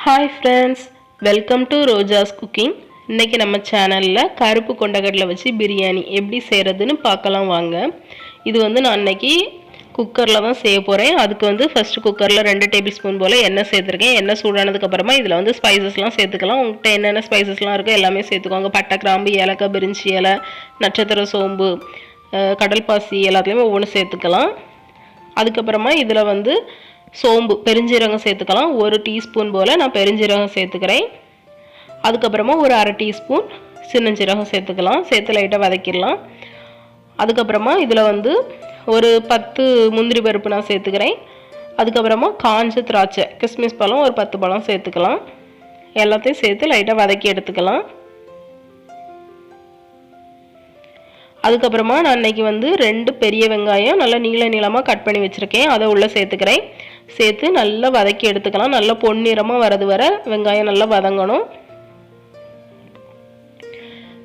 Hi friends, welcome to Rojas cooking. இன்னைக்கு நம்ம சேனல்ல கருப்பு கொண்டக்கடலை வச்சு பிரியாணி எப்படி செய்யறதுன்னு பார்க்கலாம் வாங்க. இது வந்து நான் இன்னைக்கு குக்கர்ல தான் செய்ய போறேன். அதுக்கு வந்து ஃபர்ஸ்ட் குக்கர்ல 2 டேபிள்ஸ்பூன் போல எண்ணெய் சேர்த்திருக்கேன். எண்ணெய் சூடானதுக்கு அப்புறமா இதுல வந்து ஸ்பைசஸ்லாம் சேர்த்துக்கலாம். உங்ககிட்ட என்னென்ன ஸ்பைசஸ்லாம் இருக்கோ எல்லாமே சேர்த்துக்கோங்க. பட்டை, கிராம்பு, ஏலக்காய், பிரிஞ்சி இலை, நட்சத்திர சோம்பு, கடல் பாசி எல்லாத்துலயுமே ஒவ்வொன்று சேர்த்துக்கலாம். அதுக்கப்புறமா இதுல வந்து சோம்பு பெருஞ்சீரகம் சேர்த்துக்கலாம். 1 டீஸ்பூன் போல் நான் பெருஞ்சீரகம் சேர்த்துக்கிறேன். அதுக்கப்புறமா ஒரு 1/2 டீஸ்பூன் சின்னஞ்சீரகம் சேர்த்துக்கலாம். சேர்த்து லைட்டாக வதக்கிடலாம். அதுக்கப்புறமா இதில் வந்து ஒரு 10 முந்திரி பருப்பு நான் சேர்த்துக்கிறேன். அதுக்கப்புறமா காஞ்ச திராட்சை கிஸ்மிஸ் பழம் ஒரு 10 பழம் சேர்த்துக்கலாம். எல்லாத்தையும் சேர்த்து லைட்டாக வதக்கி எடுத்துக்கலாம். அதுக்கப்புறமா நான் இன்றைக்கி வந்து 2 பெரிய வெங்காயம் நல்லா நீளமாக கட் பண்ணி வச்சுருக்கேன். அதை உள்ளே சேர்த்துக்கிறேன். சேர்த்து நல்லா வதக்கி எடுத்துக்கலாம். நல்லா பொன்னிறமாக வரது வர வெங்காயம் நல்லா வதங்கணும்.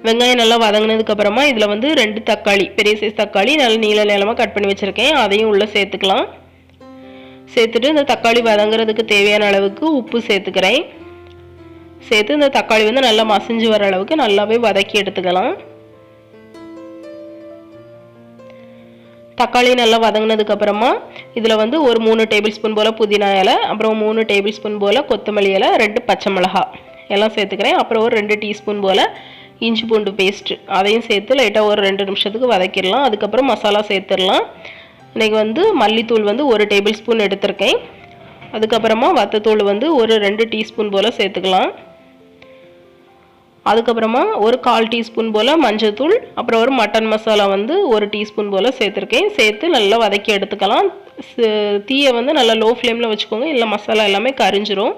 வெங்காயம் நல்லா வதங்கினதுக்கப்புறமா இதில் வந்து 2 தக்காளி பெரிய சைஸ் தக்காளி நல்லா நீளமாக கட் பண்ணி வச்சுருக்கேன். அதையும் உள்ளே சேர்த்துக்கலாம். சேர்த்துட்டு இந்த தக்காளி வதங்குறதுக்கு தேவையான அளவுக்கு உப்பு சேர்த்துக்கிறேன். சேர்த்து இந்த தக்காளி வந்து நல்லா மசிஞ்சு வர அளவுக்கு நல்லாவே வதக்கி எடுத்துக்கலாம். தக்காளி நல்லா வதங்கினதுக்கு அப்புறமா இதில் வந்து ஒரு 3 டேபிள்ஸ்பூன் போல் புதினா இலை, அப்புறம் 3 டேபிள்ஸ்பூன் போல் கொத்தமல்லி இலை, 2 பச்சை மிளகாய் எல்லாம் சேர்த்துக்கிறேன். அப்புறம் ஒரு 2 டீஸ்பூன் போல் இஞ்சி பூண்டு பேஸ்ட்டு அதையும் சேர்த்து லைட்டாக ஒரு 2 நிமிஷத்துக்கு வதக்கிடலாம். அதுக்கப்புறம் மசாலா சேர்த்துடலாம். இன்றைக்கி வந்து மல்லித்தூள் வந்து 1 டேபிள்ஸ்பூன் எடுத்திருக்கேன். அதுக்கப்புறமா வத்தத்தூள் வந்து ஒரு 2 டீஸ்பூன் போல் சேர்த்துக்கலாம். அதுக்கப்புறமா ஒரு 1/4 டீஸ்பூன் போல் மஞ்சள்தூள், அப்புறம் ஒரு மட்டன் மசாலா வந்து 1 டீஸ்பூன் போல் சேர்த்துருக்கேன். சேர்த்து நல்லா வதக்கி எடுத்துக்கலாம். தீயை வந்து நல்லா லோ ஃப்ளேமில் வச்சுக்கோங்க, இல்லை மசாலா எல்லாமே கரிஞ்சிரும்.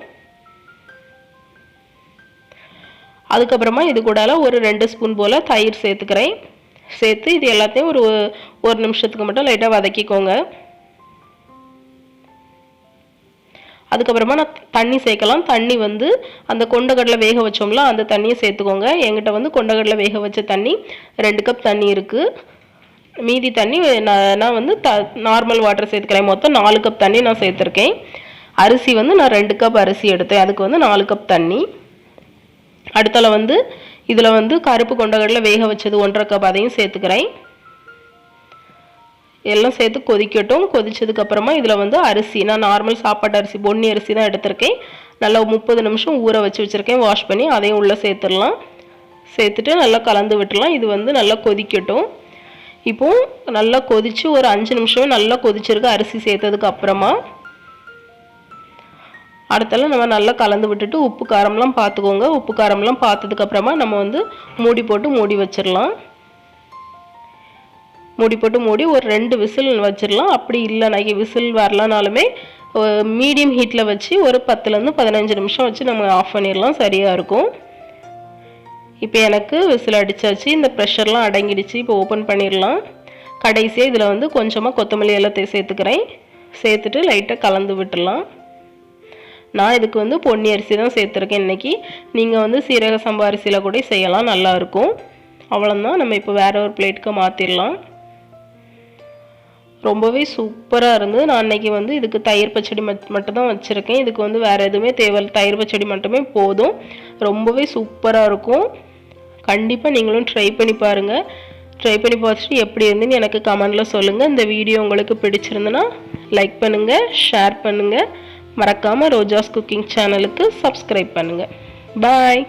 அதுக்கப்புறமா இது கூட ஒரு 2 ஸ்பூன் போல் தயிர் சேர்த்துக்கிறேன். சேர்த்து இது எல்லாத்தையும் ஒரு நிமிஷத்துக்கு மட்டும் லைட்டாக வதக்கிக்கோங்க. அதுக்கப்புறமா நான் தண்ணி சேர்க்கலாம். தண்ணி வந்து அந்த கொண்டக்கடலை வேக வச்சோம்ல அந்த தண்ணியை சேர்த்துக்கோங்க. என்கிட்ட வந்து கொண்டக்கடலை வேக வச்ச தண்ணி 2 கப் தண்ணி இருக்குது. மீதி தண்ணி நான் வந்து நார்மல் வாட்டர் சேர்த்துக்கிறேன். மொத்தம் 4 கப் தண்ணி நான் சேர்த்துருக்கேன். அரிசி வந்து நான் 2 கப் அரிசி எடுத்தேன். அதுக்கு வந்து 4 கப் தண்ணி. அடுத்தால வந்து இதில் வந்து கருப்பு கொண்டக்கடலை வேக வச்சது 1/2 கப் அதையும் சேர்த்துக்கிறேன். எல்லாம் சேர்த்து கொதிக்கட்டும். கொதிச்சதுக்கப்புறமா இதில் வந்து அரிசி நான் நார்மல் சாப்பாட்டு அரிசி பொன்னி அரிசி தான் எடுத்திருக்கேன். நல்லா 30 நிமிஷம் ஊற வச்சுருக்கேன் வாஷ் பண்ணி. அதையும் உள்ளே சேர்த்துடலாம். சேர்த்துட்டு நல்லா கலந்து விட்டுடலாம். இது வந்து நல்லா கொதிக்கட்டும். இப்போது நல்லா கொதித்து ஒரு 5 நிமிஷம் நல்லா கொதிச்சிருக்கு அரிசி சேர்த்ததுக்கு அப்புறமா. அடுத்தால நம்ம நல்லா கலந்து விட்டுட்டு உப்பு காரம்லாம் பார்த்துக்கோங்க. உப்பு காரம்லாம் பார்த்ததுக்கப்புறமா நம்ம வந்து மூடி போட்டு மூடி வச்சிடலாம். மூடி போட்டு மூடி ஒரு 2 விசில் வச்சிடலாம். அப்படி இல்லைனாக்கி விசில் வரலனாலுமே மீடியம் ஹீட்டில் வச்சு ஒரு 10லேருந்து 15 நிமிஷம் வச்சு நம்ம ஆஃப் பண்ணிடலாம். சரியாக இருக்கும். இப்போ எனக்கு விசில் அடித்தாச்சு. இந்த ப்ரெஷர்லாம் அடங்கிடுச்சு. இப்போ ஓப்பன் பண்ணிடலாம். கடைசியாக இதில் வந்து கொஞ்சமாக கொத்தமல்லி எல்லாத்தையும் சேர்த்துக்கிறேன். சேர்த்துட்டு லைட்டாக கலந்து விட்டுடலாம். நான் இதுக்கு வந்து பொன்னி அரிசி தான் சேர்த்துருக்கேன் இன்றைக்கி. நீங்கள் வந்து சீரக சம்பா அரிசியில் கூட செய்யலாம், நல்லாயிருக்கும். அவ்வளோதான். நம்ம இப்போ வேறு ஒரு பிளேட்டுக்கு மாற்றிடலாம். ரொம்பவே சூப்பராக இருந்தது. நான் அன்றைக்கி வந்து இதுக்கு தயிர் பச்சடி மட்டும் தான் வச்சுருக்கேன். இதுக்கு வந்து வேறு எதுவுமே தேவையில்லை, தயிர் பச்சடி மட்டுமே போதும். ரொம்பவே சூப்பராக இருக்கும். கண்டிப்பாக நீங்களும் ட்ரை பண்ணி பாருங்கள். ட்ரை பண்ணி பார்த்துட்டு எப்படி இருந்துன்னு எனக்கு கமெண்டில் சொல்லுங்கள். இந்த வீடியோ உங்களுக்கு பிடிச்சிருந்துன்னா லைக் பண்ணுங்கள், ஷேர் பண்ணுங்கள். மறக்காமல் ரோஜாஸ் குக்கிங் சேனலுக்கு சப்ஸ்கிரைப் பண்ணுங்கள். பாய்.